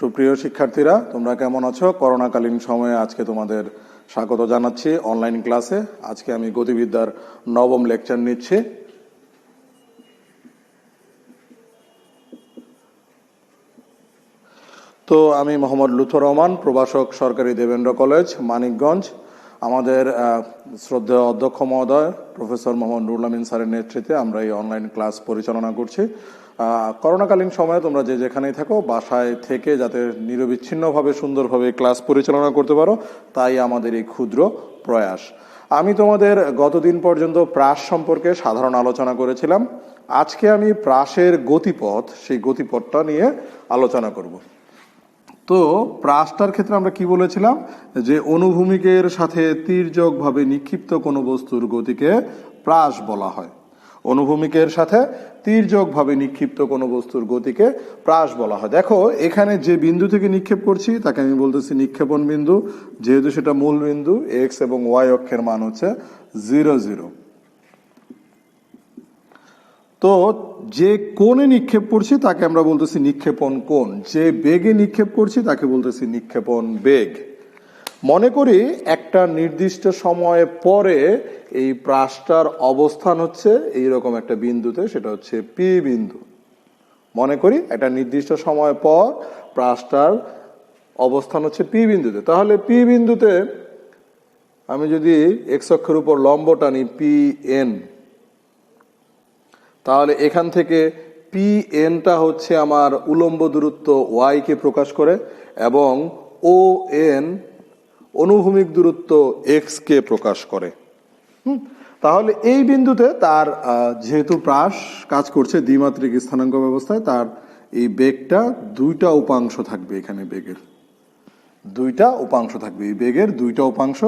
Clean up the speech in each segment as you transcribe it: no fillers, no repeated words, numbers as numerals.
সুপ্রিয় শিক্ষার্থীরা, তোমরা কেমন আছো? করোনাকালীন সময়ে আজকে তোমাদের স্বাগত জানাচ্ছি অনলাইন ক্লাসে। আজকে আমি গতিবিদ্যার নবম লেকচার নিচ্ছি। তো আমি মোহাম্মদ লুৎফর রহমান, প্রভাষক, সরকারি দেবেন্দ্র কলেজ, মানিকগঞ্জ। আমাদের শ্রদ্ধেয় অধ্যক্ষ মহোদয় প্রফেসর মোহাম্মদ নুরুল আমিন স্যারের নেতৃত্বে আমরা এই অনলাইন ক্লাস পরিচালনা করছি। করোনাকালীন সময়ে তোমরা যে যেখানেই থাকো, বাসায় থেকে যাতে নিরবিচ্ছিন্নভাবে সুন্দরভাবে ক্লাস পরিচালনা করতে পারো, তাই আমাদের এই ক্ষুদ্র প্রয়াস। আমি তোমাদের গতদিন পর্যন্ত প্রাস সম্পর্কে সাধারণ আলোচনা করেছিলাম। আজকে আমি প্রাসের গতিপথ, সেই গতিপথটা নিয়ে আলোচনা করব। তো প্রাসটার ক্ষেত্রে আমরা কি বলেছিলাম, যে অনুভূমিকের সাথে তির্যকভাবে নিক্ষিপ্ত কোনো বস্তুর গতিকে প্রাস বলা হয়। অনুভূমিকের সাথে তির্যকভাবে নিক্ষিপ্ত কোনো বস্তুর গতিকে প্রাস বলা হয়। দেখো, এখানে যে বিন্দু থেকে নিক্ষেপ করছি তাকে আমি বলতেছি নিক্ষেপণ বিন্দু, যেহেতু সেটা মূল বিন্দু। এক্স এবং ওয়াই অক্ষের মান হচ্ছে 0, 0। তো যে কোণে নিক্ষেপ করছি তাকে আমরা বলতেছি নিক্ষেপণ কোণ। যে বেগে নিক্ষেপ করছি তাকে বলতেছি নিক্ষেপণ বেগ। মনে করি একটা নির্দিষ্ট সময় পরে এই প্রাসটার অবস্থান হচ্ছে এইরকম একটা বিন্দুতে, সেটা হচ্ছে পি বিন্দু। মনে করি একটা নির্দিষ্ট সময় পর প্রাসটার অবস্থান হচ্ছে পি বিন্দুতে। তাহলে পি বিন্দুতে আমি যদি এক্স অক্ষের উপর লম্ব টানি পি এন, তাহলে এখান থেকে পি এনটা হচ্ছে আমার উলম্ব দূরত্ব ওয়াই কে প্রকাশ করে, এবং ও এন অনুভূমিক দূরত্ব এক্স কে প্রকাশ করে। তাহলে এই বিন্দুতে তার যেহেতু প্রাস কাজ করছে দ্বিমাত্রিক স্থানাঙ্ক ব্যবস্থায়, তার এই বেগটা দুইটা উপাংশ থাকবে। এখানে বেগের দুইটা উপাংশ থাকবে। এই বেগের দুইটা উপাংশ,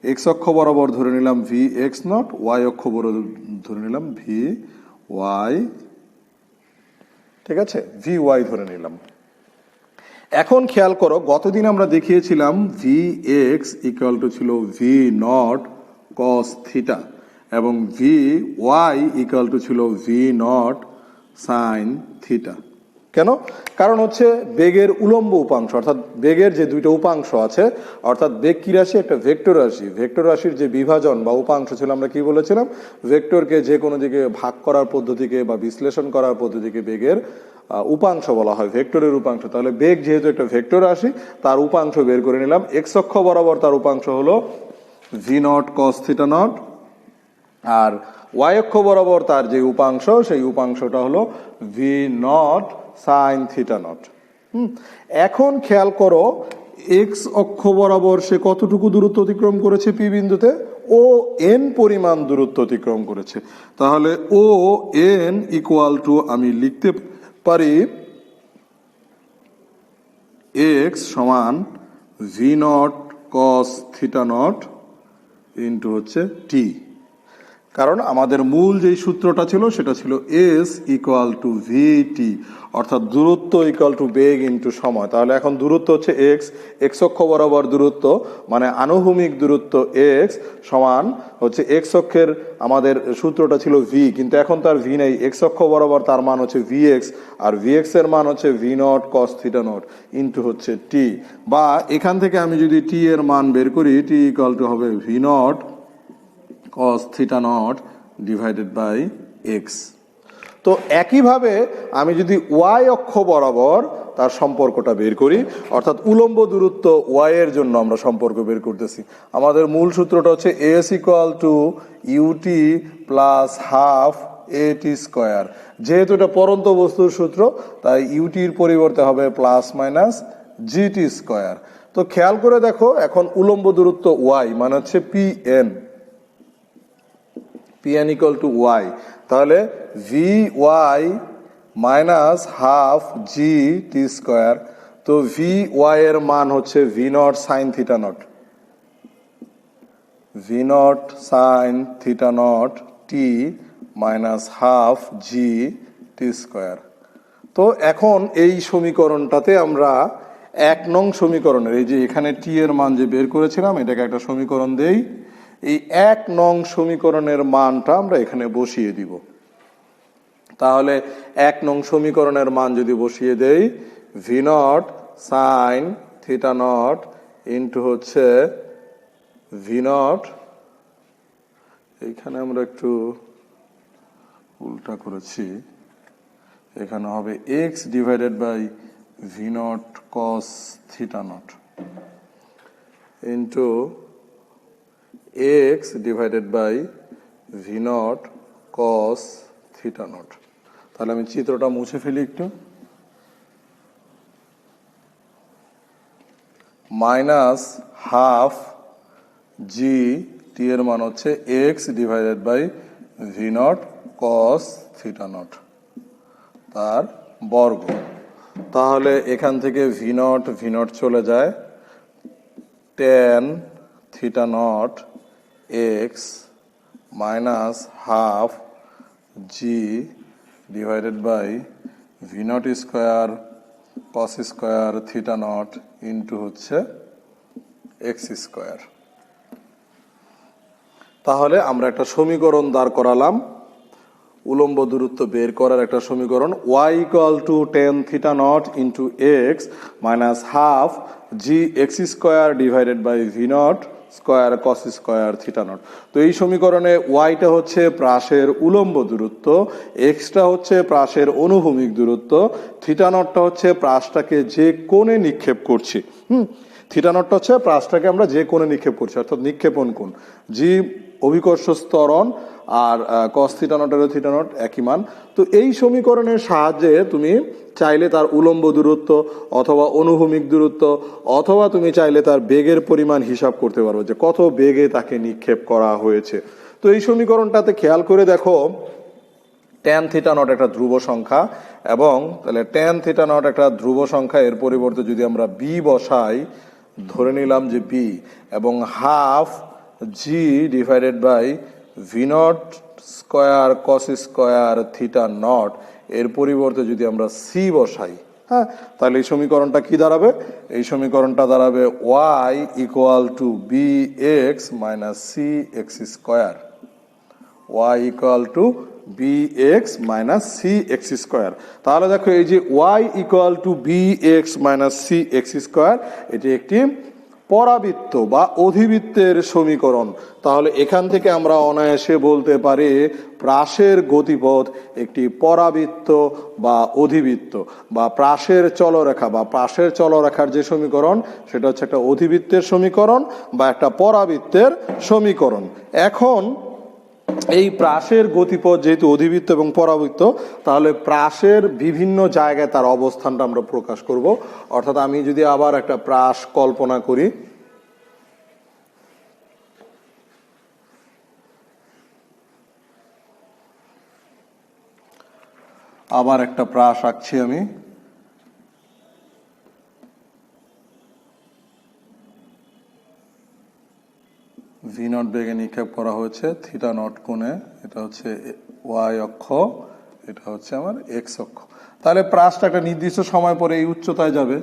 এক্স অক্ষ বরাবর ধরে নিলাম ভি এক্স নট, ওয়াই অক্ষ বরাবর ধরে নিলাম ভি ওয়াই। ঠিক আছে, ভি ওয়াই ধরে নিলাম। এখন খেয়াল করো, গতদিন আমরা দেখিয়েছিলাম ভি এক্স ইকুয়াল টু ছিল ভি নট কস থিটা, এবং ভি ওয়াই ইকুয়াল টু ছিল ভি নট সাইন থিটা। কেন? কারণ হচ্ছে বেগের উলম্ব উপাংশ, অর্থাৎ বেগের যে দুইটা উপাংশ আছে, অর্থাৎ বেগ কি রাশি? একটা ভেক্টর রাশি। ভেক্টর রাশির যে বিভাজন বা উপাংশ ছিল, আমরা কি বলেছিলাম? ভেক্টরকে যে কোনো দিকে ভাগ করার পদ্ধতিকে বা বিশ্লেষণ করার পদ্ধতিকে বেগের উপাংশ বলা হয়, ভেক্টরের উপাংশ। তাহলে বেগ যেহেতু একটা ভেক্টর রাশি, তার উপাংশ বের করে নিলাম। এক্স অক্ষ বরাবর তার উপাংশ হলো V nought cos theta nought, আর ওয়াই অক্ষ বরাবর তার যে উপাংশ, সেই উপাংশটা হলো V not sine theta not. এখন খেয়াল করো, এক্স অক্ষ বরাবর সে কতটুকু দূরত্ব অতিক্রম করেছে পি বিন্দুতে? ও এন পরিমাণ দূরত্ব অতিক্রম করেছে। তাহলে ও এন ইকুয়াল টু আমি লিখতে পারি এক্স সমান V nought cos theta nought into হচ্ছে টি। কারণ আমাদের মূল যেই সূত্রটা ছিল সেটা ছিল S equal to V T, অর্থাৎ দূরত্ব ইকুয়াল টু বেগ ইন্টু সময়। তাহলে এখন দূরত্ব হচ্ছে এক্স, এক্স অক্ষ বরাবর দূরত্ব মানে আনুভূমিক দূরত্ব এক্স সমান হচ্ছে এক্স অক্ষের আমাদের সূত্রটা ছিল ভি, কিন্তু এখন তার ভি নেই। এক্স অক্ষ বরাবর তার মান হচ্ছে ভি এক্স, আর ভি এক্স এর মান হচ্ছে V nought cos theta nought into হচ্ছে টি। বা এখান থেকে আমি যদি টি এর মান বের করি, টি ইকুয়াল টু হবে V not cos theta naught divided by x। তো একইভাবে আমি যদি ওয়াই অক্ষ বরাবর তার সম্পর্কটা বের করি, অর্থাৎ উলম্ব দূরত্ব ওয়াই এর জন্য আমরা সম্পর্ক বের করতেছি। আমাদের মূল সূত্রটা হচ্ছে S equal to UT plus half A T square. যেহেতু এটা পরন্ত বস্তুর সূত্র, তাই ইউটির পরিবর্তে হবে প্লাস মাইনাস জি টি স্কোয়ার। তো খেয়াল করে দেখো, এখন উলম্ব দূরত্ব ওয়াই মানে হচ্ছে P N, Pn equal to y, তাহলে v Y minus half g টি স্কোয়ার। তো ভি ওয়াই এর মান হচ্ছে V not sine theta not, V naught sine theta naught T minus half g T square. তো এখন এই সমীকরণটাতে আমরা 1 নং সমীকরণের, এই যে এখানে টি এর মান যে বের করেছিলাম, এটাকে একটা সমীকরণ দেই। এই 1 নং সমীকরণের মানটা আমরা এখানে বসিয়ে দিব। তাহলে 1 নং সমীকরণের মান যদি বসিয়ে দেই, V not sine theta nought into হচ্ছে ভি নট, এইখানে আমরা একটু উল্টা করেছি, এখানে হবে X divided by V nought cos theta nought into X divided by V nought cos theta nought. তাহলে আমি চিত্রটা মুছে ফেলি একটু। মাইনাস হাফ জি টি এর মান হচ্ছে X divided by V nought cos theta nought তার বর্গ। তাহলে এখান থেকে ভি নট চলে যায়, tan theta nought X minus half G divided by V not square cos square theta nought into হচ্ছে এক্স স্কোয়ার। তাহলে আমরা একটা সমীকরণ দাঁড় করালাম, উলম্ব দূরত্ব বের করার একটা সমীকরণ, y equal to tan theta nought into X minus half G X square divided by V not square cos square theta nought. তো এই সমীকরণে ওয়াইটা হচ্ছে প্রাসের উলম্ব দূরত্ব, এক্সটা হচ্ছে প্রাসের অনুভূমিক দূরত্ব, থিটা নটটা হচ্ছে প্রাসটাকে যে কোণে নিক্ষেপ করছি। থিটা নটটা হচ্ছে প্রাসটাকে আমরা যে কোণে নিক্ষেপ করছি, অর্থাৎ নিক্ষেপণ কোণ। জি অভিকর্ষ ত্বরণ আর কস থিটা নটের থিটা নট একই মান। তো এই সমীকরণের সাহায্যে তুমি চাইলে তার উলম্ব দূরত্ব অথবা অনুভূমিক দূরত্ব অথবা তুমি চাইলে তার বেগের পরিমাণ হিসাব করতে পারো যে কত বেগে তাকে নিক্ষেপ করা হয়েছে। তো এই সমীকরণটাতে খেয়াল করে দেখো, ট্যান থিটা নট একটা ধ্রুব সংখ্যা, এবং তাহলে ট্যান থিটা নট একটা ধ্রুব সংখ্যা, এর পরিবর্তে যদি আমরা বি বসাই, ধরে নিলাম যে বি, এবং half G divided by V not square cos square theta nought, এর পরিবর্তে যদি আমরা সি বসাই, হ্যাঁ, তাহলে এই সমীকরণটা কি দাঁড়াবে? এই সমীকরণটা দাঁড়াবে Y equal to B X minus C X square, Y equal to B X minus C X square. তাহলে দেখো এই যে Y equal to B X minus C X square, এটি একটি পরাবৃত্ত বা অধিবৃত্তের সমীকরণ। তাহলে এখান থেকে আমরা অনায়াসে বলতে পারি প্রাসের গতিপথ একটি পরাবৃত্ত বা অধিবৃত্ত, বা প্রাসের চলরেখা বা প্রাসের চলরেখার যে সমীকরণ সেটা হচ্ছে একটা অধিবৃত্তের সমীকরণ বা একটা পরাবৃত্তের সমীকরণ। এখন এই প্রাসের গতিপথ যেহেতু অধিবৃত্ত এবং পরাবৃত্ত, তাহলে প্রাসের বিভিন্ন জায়গায় তার অবস্থানটা আমরা প্রকাশ করব। অর্থাৎ আমি যদি আবার একটা প্রাস কল্পনা করি, আবার একটা প্রাস আঁকছি আমি। ভি নট বেগে নিক্ষেপ করা হয়েছে থিটা নট কোণে, এটা হচ্ছে ওয়াই অক্ষ, এটা হচ্ছে আমার এক্স অক্ষ। তাহলে প্রাসটা একটা নির্দিষ্ট সময় পরে এই উচ্চতায় যাবে,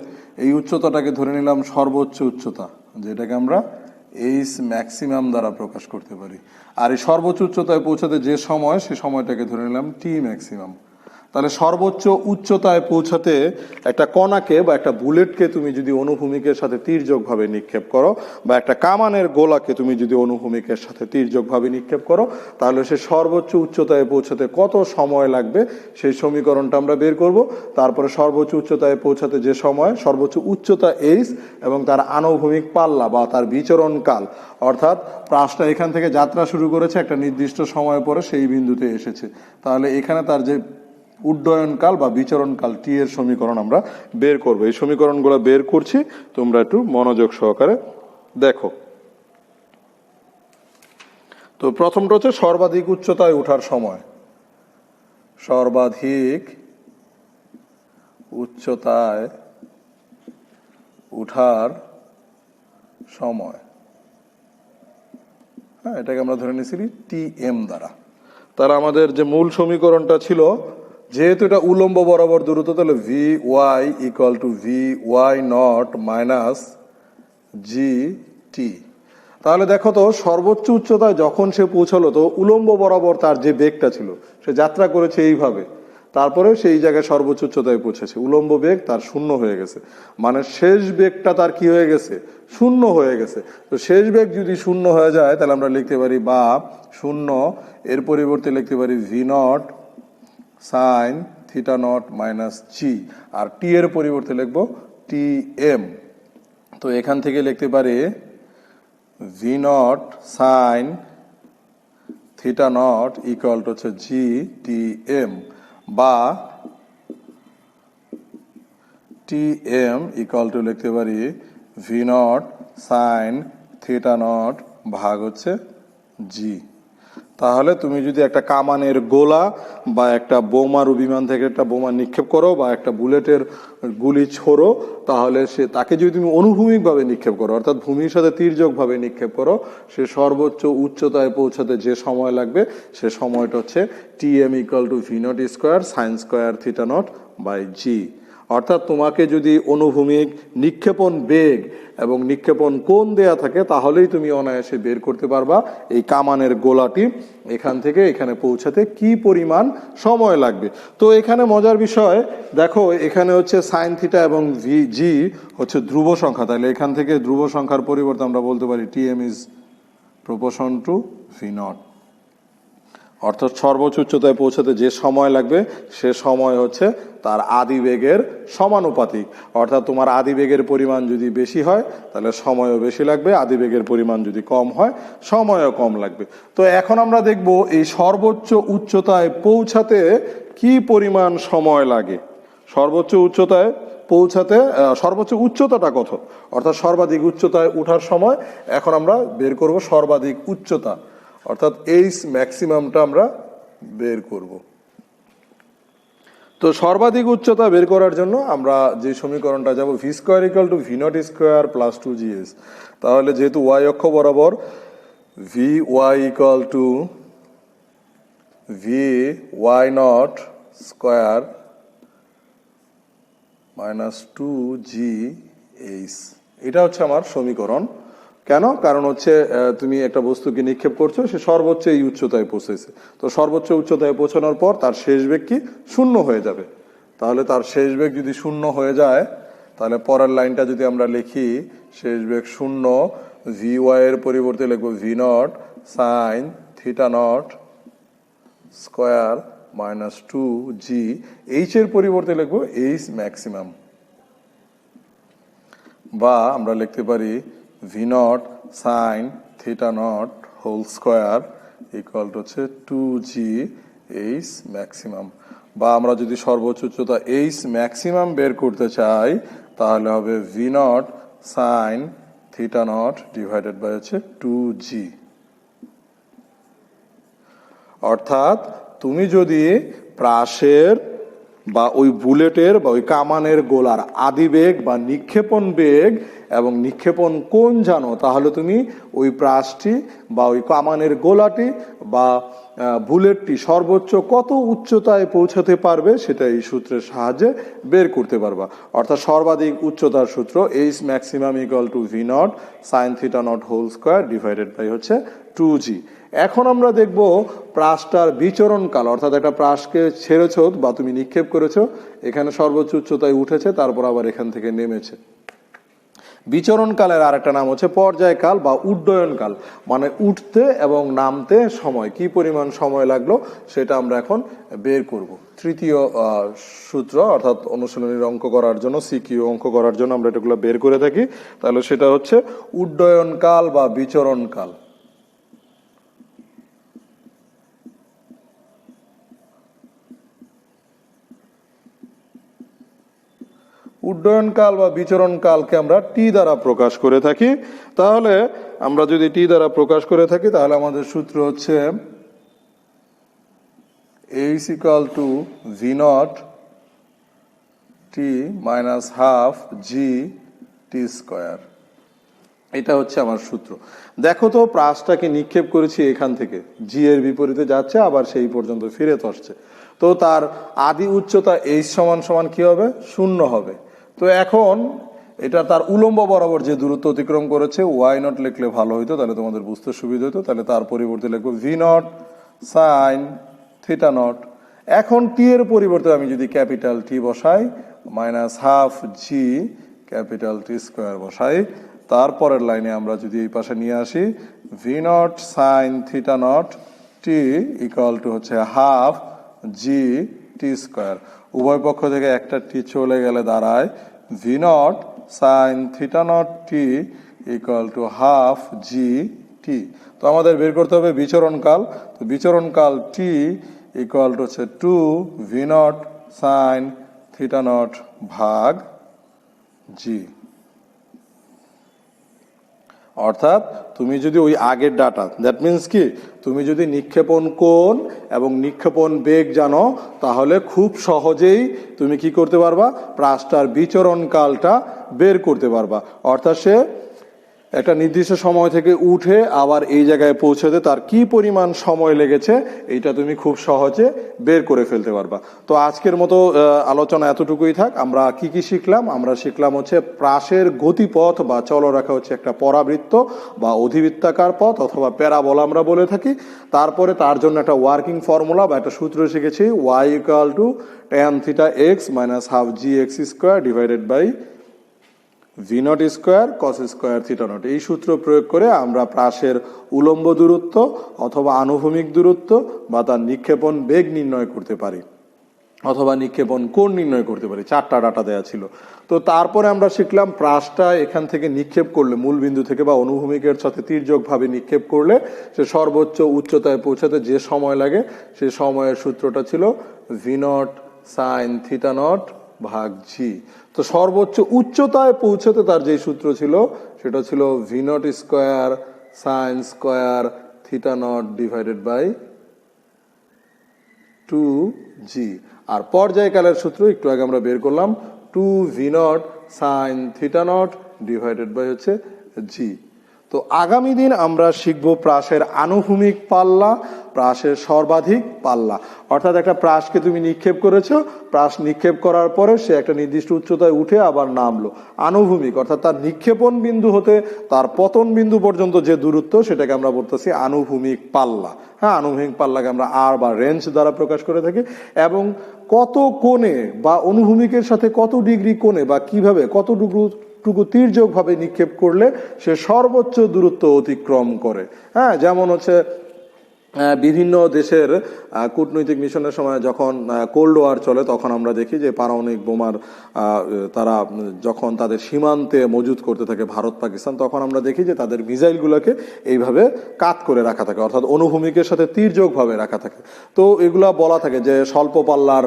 এই উচ্চতাটাকে ধরে নিলাম সর্বোচ্চ উচ্চতা, যেটাকে আমরা এইচ ম্যাক্সিমাম দ্বারা প্রকাশ করতে পারি। আর এই সর্বোচ্চ উচ্চতায় পৌঁছাতে যে সময়, সে সময়টাকে ধরে নিলাম টি ম্যাক্সিমাম। তাহলে সর্বোচ্চ উচ্চতায় পৌঁছাতে একটা কণাকে বা একটা বুলেটকে তুমি যদি অনুভূমিকের সাথে তির্যকভাবে নিক্ষেপ করো, বা একটা কামানের গোলাকে তুমি যদি অনুভূমিকের সাথে তির্যকভাবে নিক্ষেপ করো, তাহলে সে সর্বোচ্চ উচ্চতায় পৌঁছাতে কত সময় লাগবে সেই সমীকরণটা আমরা বের করব। তারপরে সর্বোচ্চ উচ্চতায় পৌঁছাতে যে সময়, সর্বোচ্চ উচ্চতা এইচ এবং তার আনুভূমিক পাল্লা বা তার বিচরণকাল, অর্থাৎ প্রাসটা এখান থেকে যাত্রা শুরু করেছে, একটা নির্দিষ্ট সময় পরে সেই বিন্দুতে এসেছে, তাহলে এখানে তার যে উড্ডয়নকাল বা বিচরণকাল টি এর সমীকরণ আমরা বের করব। এই সমীকরণগুলো বের করছি, তোমরা একটু মনোযোগ সহকারে দেখো। তো প্রথমটা হচ্ছে সর্বাধিক উচ্চতায় ওঠার সময়, সর্বাধিক উচ্চতায় ওঠার সময়, হ্যাঁ, এটাকে আমরা ধরে নিয়েছি টি এম দ্বারা। তাহলে আমাদের যে মূল সমীকরণটা ছিল, যেহেতু এটা উলম্ব বরাবর দূরত্ব, তাহলে v Y equal to V Y naught minus G t. তাহলে দেখো তো, সর্বোচ্চ উচ্চতায় যখন সে পৌঁছালো, তো উলম্ব বরাবর তার যে বেগটা ছিল, সে যাত্রা করেছে এইভাবে, তারপরে সেই জায়গায় সর্বোচ্চ উচ্চতায় পৌঁছেছে, উলম্ব বেগ তার শূন্য হয়ে গেছে, মানে শেষ বেগটা তার কি হয়ে গেছে, শূন্য হয়ে গেছে। তো শেষ বেগ যদি শূন্য হয়ে যায় তাহলে আমরা লিখতে পারি বা শূন্য, এর পরিবর্তে লিখতে পারি V naught sine theta naught minus g, আর টি এর পরিবর্তে লিখবো টি এম। তো এখান থেকে লিখতে পারি V naught sine theta not equal to হচ্ছে জি টি এম, বা টি এম ইকুয়াল টু লিখতে পারি V naught sine theta not ভাগ হচ্ছে জি। তাহলে তুমি যদি একটা কামানের গোলা বা একটা বোমার বিমান থেকে একটা বোমা নিক্ষেপ করো বা একটা বুলেটের গুলি ছোড়ো, তাহলে তাকে যদি তুমি অনুভূমিকভাবে নিক্ষেপ করো, অর্থাৎ ভূমির সাথে তির্যকভাবে নিক্ষেপ করো, সে সর্বোচ্চ উচ্চতায় পৌঁছাতে যে সময় লাগবে সে সময়টা হচ্ছে t m equal to V naught square sine square theta naught by g. অর্থাৎ তোমাকে যদি অনুভূমিক নিক্ষেপণ বেগ এবং নিক্ষেপণ কোণ দেয়া থাকে তাহলেই তুমি অনায়াসে বের করতে পারবা এই কামানের গোলাটি এখান থেকে এখানে পৌঁছাতে কি পরিমাণ সময় লাগবে। তো এখানে মজার বিষয় দেখো, এখানে হচ্ছে সাইন থিটা এবং ভি জি হচ্ছে ধ্রুব সংখ্যা, তাহলে এখান থেকে ধ্রুব সংখ্যার পরিবর্তে আমরা বলতে পারি T M is proportion to V nought, অর্থাৎ সর্বোচ্চ উচ্চতায় পৌঁছাতে যে সময় লাগবে সে সময় হচ্ছে তার আদিবেগের সমানুপাতিক। অর্থাৎ তোমার আদিবেগের পরিমাণ যদি বেশি হয় তাহলে সময়ও বেশি লাগবে, আদিবেগের পরিমাণ যদি কম হয় সময়ও কম লাগবে। তো এখন আমরা দেখব এই সর্বোচ্চ উচ্চতায় পৌঁছাতে কি পরিমাণ সময় লাগে। সর্বোচ্চ উচ্চতায় পৌঁছাতে সর্বোচ্চ উচ্চতাটা কত, অর্থাৎ সর্বাধিক উচ্চতায় ওঠার সময় এখন আমরা বের করব সর্বাধিক উচ্চতা, অর্থাৎ এইচ ম্যাক্সিমামটা আমরা বের করব। তো সর্বাধিক উচ্চতা বের করার জন্য আমরা যে সমীকরণটা যাব V square equal to V naught square plus two G S, তাহলে যেহেতু ওয়াই অক্ষ বরাবর V Y equal to V Y nought square minus two G H, এটা হচ্ছে আমার সমীকরণ। কেন? কারণ হচ্ছে তুমি একটা বস্তুকে নিক্ষেপ করছো, সে সর্বোচ্চ এই উচ্চতায় পৌঁছেছে, তো সর্বোচ্চ উচ্চতায় পৌঁছানোর পর তার শেষ বেগ কি শূন্য হয়ে যাবে। তাহলে তার শেষ বেগ যদি শূন্য হয়ে যায় তাহলে পরের লাইনটা যদি আমরা লিখি শেষ বেগ শূন্য, ভি ওয়াই এর পরিবর্তে লিখবো V naught sine theta nought square minus two G, H এর পরিবর্তে লিখবো এইচ ম্যাক্সিমাম, বা আমরা লিখতে পারি V naught sine theta nought whole square equal to হচ্ছে টু জি এইচ ম্যাক্সিমাম। বা আমরা যদি সর্বোচ্চ উচ্চতা এইচ ম্যাক্সিমাম বের করতে চাই তাহলে হবে V not sine theta nought divided by হচ্ছে টু জি। অর্থাৎ তুমি যদি প্রাসের বা ওই বুলেটের বা ওই কামানের গোলার আদিবেগ বা নিক্ষেপণ বেগ এবং নিক্ষেপণ কোণ জানো, তাহলে তুমি ওই প্রাসটি বা ওই কামানের গোলাটি বা বুলেটটি সর্বোচ্চ কত উচ্চতায় পৌঁছাতে পারবে সেটা এই সূত্রের সাহায্যে বের করতে পারবা। অর্থাৎ সর্বাধিক উচ্চতার সূত্র H maximum equal to V naught sine theta nought whole square divided by হচ্ছে টু জি। এখন আমরা দেখব প্রাসটার বিচরণকাল, অর্থাৎ একটা প্রাসকে ছেড়েছ বা তুমি নিক্ষেপ করেছো, এখানে সর্বোচ্চ উচ্চতায় উঠেছে তারপর আবার এখান থেকে নেমেছে। বিচরণকালের আরেকটা নাম হচ্ছে পর্যায়কাল বা উড্ডয়নকাল, মানে উঠতে এবং নামতে সময় কি পরিমাণ সময় লাগলো সেটা আমরা এখন বের করব। তৃতীয় সূত্র, অর্থাৎ অনুশীলনীর অঙ্ক করার জন্য সিকিউ অঙ্ক করার জন্য আমরা এটাগুলো বের করে থাকি, তাহলে সেটা হচ্ছে উড্ডয়নকাল বা বিচরণকাল। উড্ডয়নকাল বা বিচরণকালকে আমরা টি দ্বারা প্রকাশ করে থাকি। তাহলে আমরা যদি টি দ্বারা প্রকাশ করে থাকি তাহলে আমাদের সূত্র হচ্ছে H equal to V naught T minus half g T square, এটা হচ্ছে আমার সূত্র। দেখো তো প্রাসটাকে নিক্ষেপ করেছি এখান থেকে, জি এর বিপরীতে যাচ্ছে আবার সেই পর্যন্ত ফিরে আসছে, তো তার আদি উচ্চতা এইচ সমান সমান কি হবে, শূন্য হবে। তো এখন এটা তার উলম্ব বরাবর যে দূরত্ব অতিক্রম করেছে ওয়াই নট লিখলে ভালো হইতো, তাহলে তোমাদের বুঝতে সুবিধা হতো। তাহলে তার পরিবর্তে লিখবো V naught sine theta not. এখন টি এর পরিবর্তে আমি যদি ক্যাপিটাল টি বসাই, minus half g capital T square বসাই, তারপরের লাইনে আমরা যদি এই পাশে নিয়ে আসি, v not sine theta naught t equal to হচ্ছে হাফ জি টি স্কোয়ার। উভয় পক্ষ থেকে একটা টি চলে গেলে দাঁড়ায় v not sine theta naught t equal to half g t. তো আমাদের বের করতে হবে বিচরণকাল। তো বিচরণকাল টি ইকুয়াল টু হচ্ছে 2 V not sine theta not ভাগ জি। অর্থাৎ তুমি যদি ওই আগের ডাটা, দ্যাট মিনস কি, তুমি যদি নিক্ষেপণ কোণ এবং নিক্ষেপণ বেগ জানো, তাহলে খুব সহজেই তুমি কি করতে পারবা, প্রাসটার বিচরণকালটা বের করতে পারবা। অর্থাৎ সে একটা নির্দিষ্ট সময় থেকে উঠে আবার এই জায়গায় পৌঁছাতে তার কি পরিমাণ সময় লেগেছে, এইটা তুমি খুব সহজে বের করে ফেলতে পারবা। তো আজকের মতো আলোচনা এতটুকুই থাক। আমরা কি কি শিখলাম? আমরা শিখলাম হচ্ছে প্রাসের গতিপথ বা চলরেখা হচ্ছে একটা পরাবৃত্ত বা অধিবৃত্তাকার পথ অথবা প্যারাবোলা আমরা বলে থাকি। তারপরে তার জন্য একটা ওয়ার্কিং ফর্মুলা বা একটা সূত্র শিখেছি, Y equal to tan theta X minus half G X square divided by V not square cos square theta nought. এই সূত্র প্রয়োগ করে আমরা প্রাসের উলম্ব দূরত্ব অথবা আনুভূমিক দূরত্ব বা তার নিক্ষেপণ বেগ নির্ণয় করতে পারি অথবা নিক্ষেপণ কোণ নির্ণয় করতে পারি। 4টা ডাটা দেওয়া ছিল। তো তারপরে আমরা শিখলাম প্রাসটা এখান থেকে নিক্ষেপ করলে, মূল বিন্দু থেকে বা অনুভূমিকের সাথে তির্যকভাবে নিক্ষেপ করলে সে সর্বোচ্চ উচ্চতায় পৌঁছাতে যে সময় লাগে, সে সময়ের সূত্রটা ছিল V not sine theta not ভাগ জি। তো সর্বোচ্চ উচ্চতায় পৌঁছাতে তার যে সূত্র ছিল সেটা ছিল V not square sine square theta nought divided by 2g। আর পর্যায়কালের সূত্র একটু আগে আমরা বের করলাম, 2 V not sine theta nought divided by হচ্ছে জি। তো আগামী দিন আমরা শিখবো প্রাসের আনুভূমিক পাল্লা, প্রাসের সর্বাধিক পাল্লা। অর্থাৎ একটা প্রাসকে তুমি নিক্ষেপ করেছো, প্রাস নিক্ষেপ করার পরে সে একটা নির্দিষ্ট উচ্চতায় উঠে আবার নামলো। আনুভূমিক অর্থাৎ তার নিক্ষেপণ বিন্দু হতে তার পতন বিন্দু পর্যন্ত যে দূরত্ব, সেটাকে আমরা বলতেছি আনুভূমিক পাল্লা। হ্যাঁ, আনুভূমিক পাল্লাকে আমরা আর বা রেঞ্জ দ্বারা প্রকাশ করে থাকি। এবং কত কোণে বা অনুভূমিকের সাথে কত ডিগ্রি কোণে বা কিভাবে কতটুকু তির্যকভাবে নিক্ষেপ করলে সে সর্বোচ্চ দূরত্ব অতিক্রম করে। হ্যাঁ, যেমন হচ্ছে বিভিন্ন দেশের কূটনৈতিক মিশনের সময় যখন কোল্ড ওয়ার চলে, তখন আমরা দেখি যে পারমাণবিক বোমার তারা যখন তাদের সীমান্তে মজুত করতে থাকে ভারত পাকিস্তান, তখন আমরা দেখি যে তাদের মিসাইলগুলোকে এইভাবে কাত করে রাখা থাকে, অর্থাৎ অনুভূমিকের সাথে তির্যকভাবে রাখা থাকে। তো এগুলা বলা থাকে যে স্বল্প পাল্লার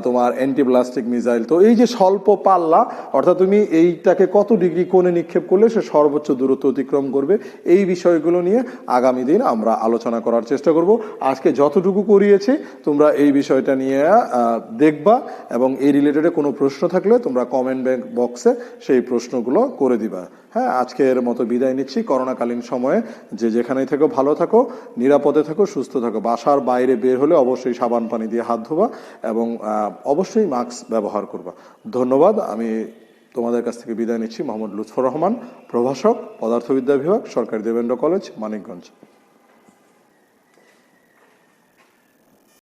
তোমার অ্যান্টিব্লাস্টিক মিসাইল। তো এই যে স্বল্প পাল্লা, অর্থাৎ তুমি এইটাকে কত ডিগ্রি কোণে নিক্ষেপ করলে সে সর্বোচ্চ দূরত্ব অতিক্রম করবে, এই বিষয়গুলো নিয়ে আগামী দিন আমরা আলোচনা করার চেষ্টা করব। আজকে যতটুকু করিয়েছি তোমরা এই বিষয়টা নিয়ে দেখবা, এবং এই রিলেটেডে কোনো প্রশ্ন থাকলে তোমরা কমেন্ট বক্সে সেই প্রশ্নগুলো করে দিবা। হ্যাঁ, আজকের মতো বিদায় নিচ্ছি। করোনাকালীন সময়ে যে যেখানেই থাকো ভালো থাকো, নিরাপদে থাকো, সুস্থ থাকো। বাসার বাইরে বের হলে অবশ্যই সাবান পানি দিয়ে হাত ধোবা এবং অবশ্যই মাস্ক ব্যবহার করবা। ধন্যবাদ। আমি তোমাদের কাছ থেকে বিদায় নিচ্ছি। মোহাম্মদ লুৎফর রহমান, প্রভাষক, পদার্থবিদ্যা বিভাগ, সরকারি দেবেন্দ্র কলেজ, মানিকগঞ্জ।